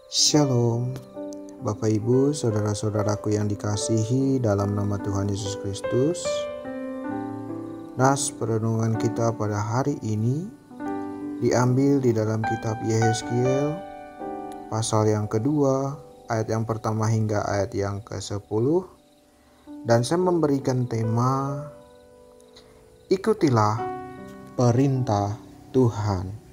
Shalom, Bapak Ibu, saudara-saudaraku yang dikasihi dalam nama Tuhan Yesus Kristus. Nas perenungan kita pada hari ini diambil di dalam kitab Yehezkiel pasal yang kedua, ayat yang pertama hingga ayat yang ke-10. Dan saya memberikan tema, ikutilah perintah Tuhan.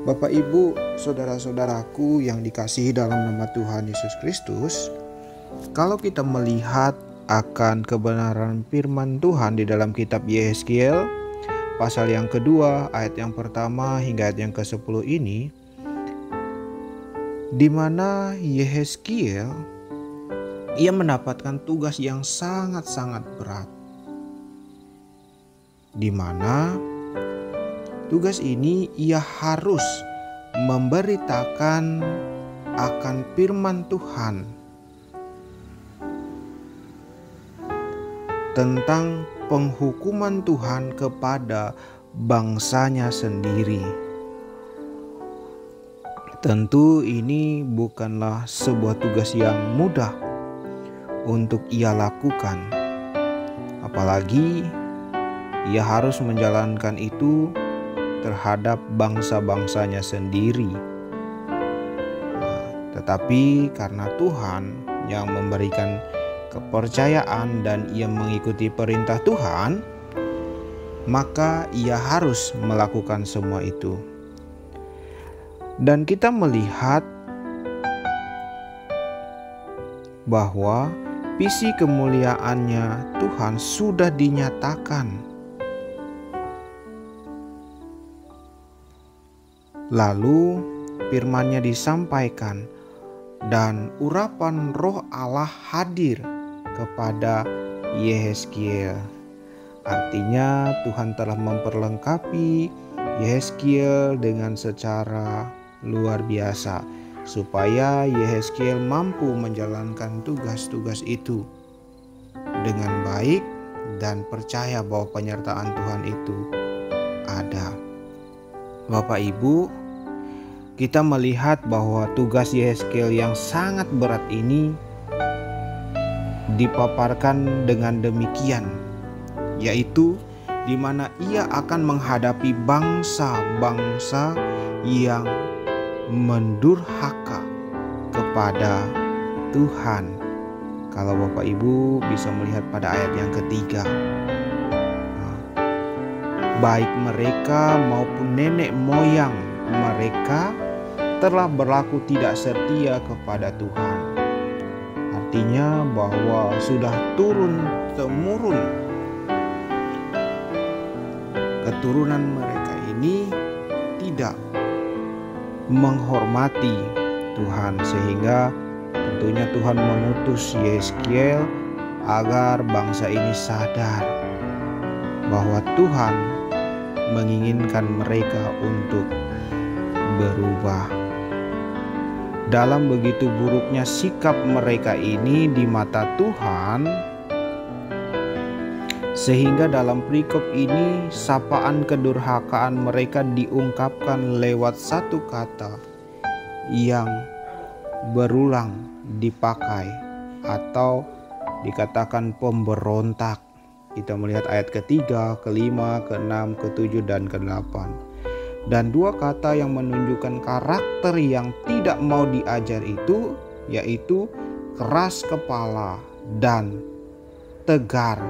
Bapak Ibu, saudara-saudaraku yang dikasihi dalam nama Tuhan Yesus Kristus, kalau kita melihat akan kebenaran firman Tuhan di dalam kitab Yehezkiel pasal yang kedua, ayat yang pertama hingga ayat yang ke-10 ini, di mana Yehezkiel ia mendapatkan tugas yang sangat-sangat berat, di mana tugas ini ia harus memberitakan akan firman Tuhan tentang penghukuman Tuhan kepada bangsanya sendiri. Tentu ini bukanlah sebuah tugas yang mudah untuk ia lakukan, apalagi ia harus menjalankan itu terhadap bangsa-bangsanya sendiri. Tetapi karena Tuhan yang memberikan kepercayaan dan ia mengikuti perintah Tuhan, maka ia harus melakukan semua itu. Dan kita melihat bahwa visi kemuliaannya Tuhan sudah dinyatakan. Lalu firman-Nya disampaikan dan urapan Roh Allah hadir kepada Yehezkiel. Artinya Tuhan telah memperlengkapi Yehezkiel dengan secara luar biasa supaya Yehezkiel mampu menjalankan tugas-tugas itu dengan baik dan percaya bahwa penyertaan Tuhan itu ada. Bapak Ibu, kita melihat bahwa tugas Yehezkiel yang sangat berat ini dipaparkan dengan demikian, yaitu di mana ia akan menghadapi bangsa-bangsa yang mendurhaka kepada Tuhan. Kalau Bapak Ibu bisa melihat pada ayat yang ketiga, baik mereka maupun nenek moyang mereka telah berlaku tidak setia kepada Tuhan. Artinya bahwa sudah turun-temurun keturunan mereka ini tidak menghormati Tuhan, sehingga tentunya Tuhan mengutus Yehezkiel agar bangsa ini sadar bahwa Tuhan menginginkan mereka untuk berubah. Dalam begitu buruknya sikap mereka ini di mata Tuhan, sehingga dalam perikop ini sapaan kedurhakaan mereka diungkapkan lewat satu kata yang berulang dipakai atau dikatakan pemberontak. Kita melihat ayat ketiga, kelima, keenam, ketujuh, dan ke-8. Dan dua kata yang menunjukkan karakter yang tidak mau diajar itu, yaitu keras kepala dan tegar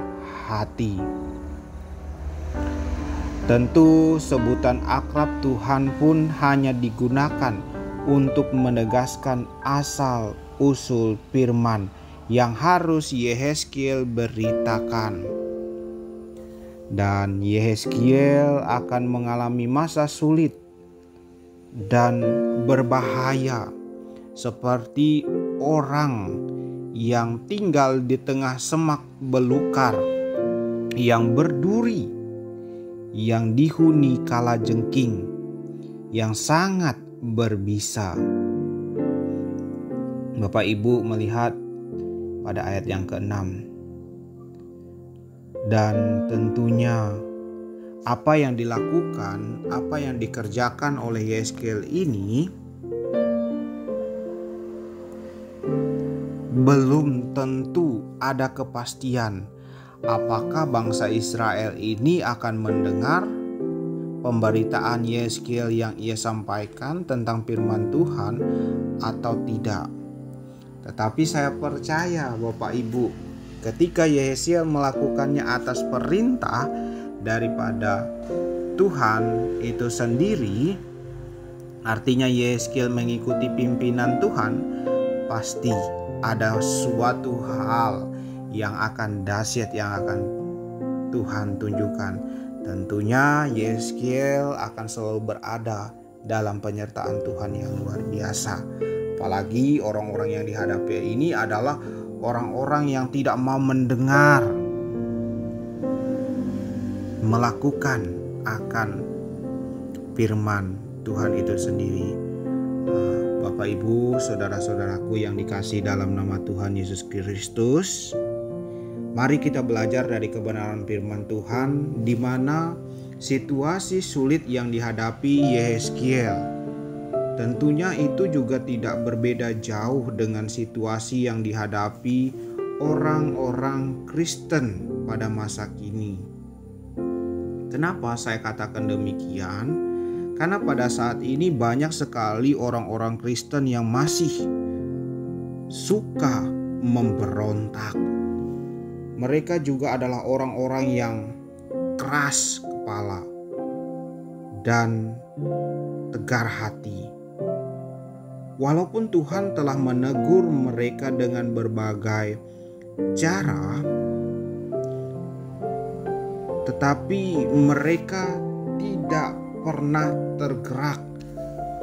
hati. Tentu sebutan akrab Tuhan pun hanya digunakan untuk menegaskan asal usul firman yang harus Yehezkiel beritakan. Dan Yehezkiel akan mengalami masa sulit dan berbahaya seperti orang yang tinggal di tengah semak belukar, yang berduri, yang dihuni kalajengking, yang sangat berbisa. Bapak Ibu melihat pada ayat yang ke-6. Dan tentunya apa yang dilakukan, apa yang dikerjakan oleh Yehezkiel ini belum tentu ada kepastian apakah bangsa Israel ini akan mendengar pemberitaan Yehezkiel yang ia sampaikan tentang firman Tuhan atau tidak. Tetapi saya percaya Bapak Ibu, ketika Yehezkiel melakukannya atas perintah daripada Tuhan itu sendiri, artinya Yehezkiel mengikuti pimpinan Tuhan, pasti ada suatu hal yang akan dahsyat yang akan Tuhan tunjukkan. Tentunya Yehezkiel akan selalu berada dalam penyertaan Tuhan yang luar biasa. Apalagi orang-orang yang dihadapi ini adalah orang-orang yang tidak mau mendengar, melakukan akan firman Tuhan itu sendiri. Bapak Ibu, saudara-saudaraku yang dikasihi dalam nama Tuhan Yesus Kristus, mari kita belajar dari kebenaran firman Tuhan di mana situasi sulit yang dihadapi Yehezkiel tentunya itu juga tidak berbeda jauh dengan situasi yang dihadapi orang-orang Kristen pada masa kini. Kenapa saya katakan demikian? Karena pada saat ini banyak sekali orang-orang Kristen yang masih suka memberontak. Mereka juga adalah orang-orang yang keras kepala dan tegar hati. Walaupun Tuhan telah menegur mereka dengan berbagai cara, tetapi mereka tidak pernah tergerak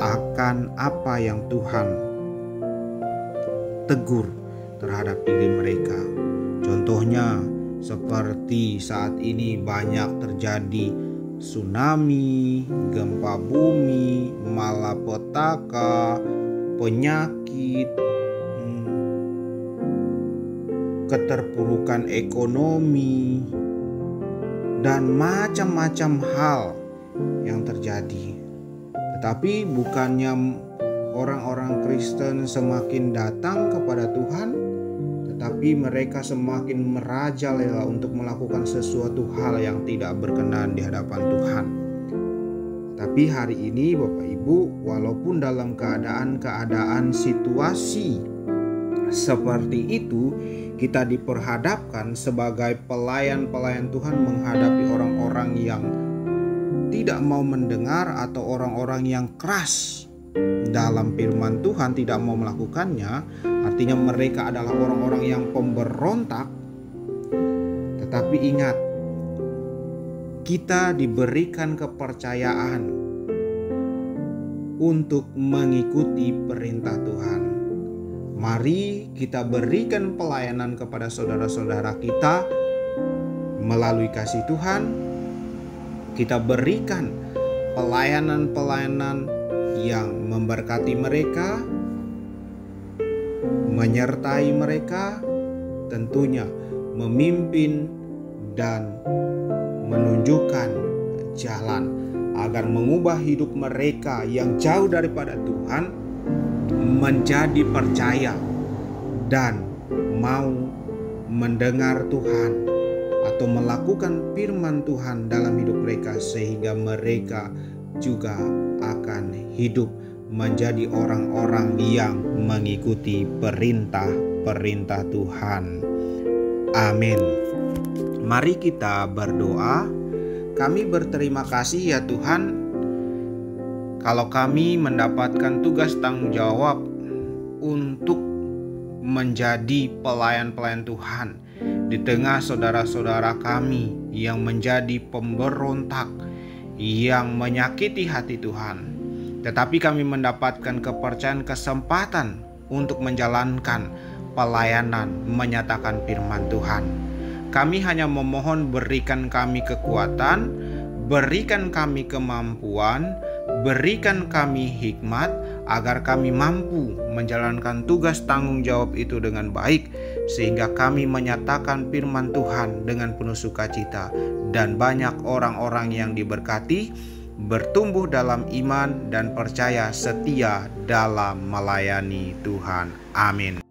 akan apa yang Tuhan tegur terhadap diri mereka. Contohnya seperti saat ini banyak terjadi tsunami, gempa bumi, malapetaka, penyakit, keterpurukan ekonomi, dan macam-macam hal yang terjadi. Tetapi bukannya orang-orang Kristen semakin datang kepada Tuhan, tetapi mereka semakin merajalela untuk melakukan sesuatu hal yang tidak berkenan di hadapan Tuhan. Tapi hari ini Bapak Ibu, walaupun dalam keadaan situasi seperti itu, kita diperhadapkan sebagai pelayan-pelayan Tuhan menghadapi orang-orang yang tidak mau mendengar atau orang-orang yang keras dalam firman Tuhan, tidak mau melakukannya. Artinya mereka adalah orang-orang yang pemberontak. Tetapi ingat, kita diberikan kepercayaan untuk mengikuti perintah Tuhan. Mari kita berikan pelayanan kepada saudara-saudara kita melalui kasih Tuhan. Kita berikan pelayanan-pelayanan yang memberkati mereka, menyertai mereka, tentunya memimpin dan menunjukkan jalan agar mengubah hidup mereka yang jauh daripada Tuhan menjadi percaya dan mau mendengar Tuhan atau melakukan firman Tuhan dalam hidup mereka, sehingga mereka juga akan hidup menjadi orang-orang yang mengikuti perintah-perintah Tuhan. Amin. Mari kita berdoa. Kami berterima kasih ya Tuhan, kalau kami mendapatkan tugas tanggung jawab untuk menjadi pelayan-pelayan Tuhan di tengah saudara-saudara kami yang menjadi pemberontak, yang menyakiti hati Tuhan. Tetapi kami mendapatkan kepercayaan, kesempatan untuk menjalankan pelayanan, menyatakan firman Tuhan. Kami hanya memohon berikan kami kekuatan, berikan kami kemampuan, berikan kami hikmat agar kami mampu menjalankan tugas tanggung jawab itu dengan baik, sehingga kami menyatakan firman Tuhan dengan penuh sukacita, dan banyak orang-orang yang diberkati bertumbuh dalam iman dan percaya setia dalam melayani Tuhan. Amin.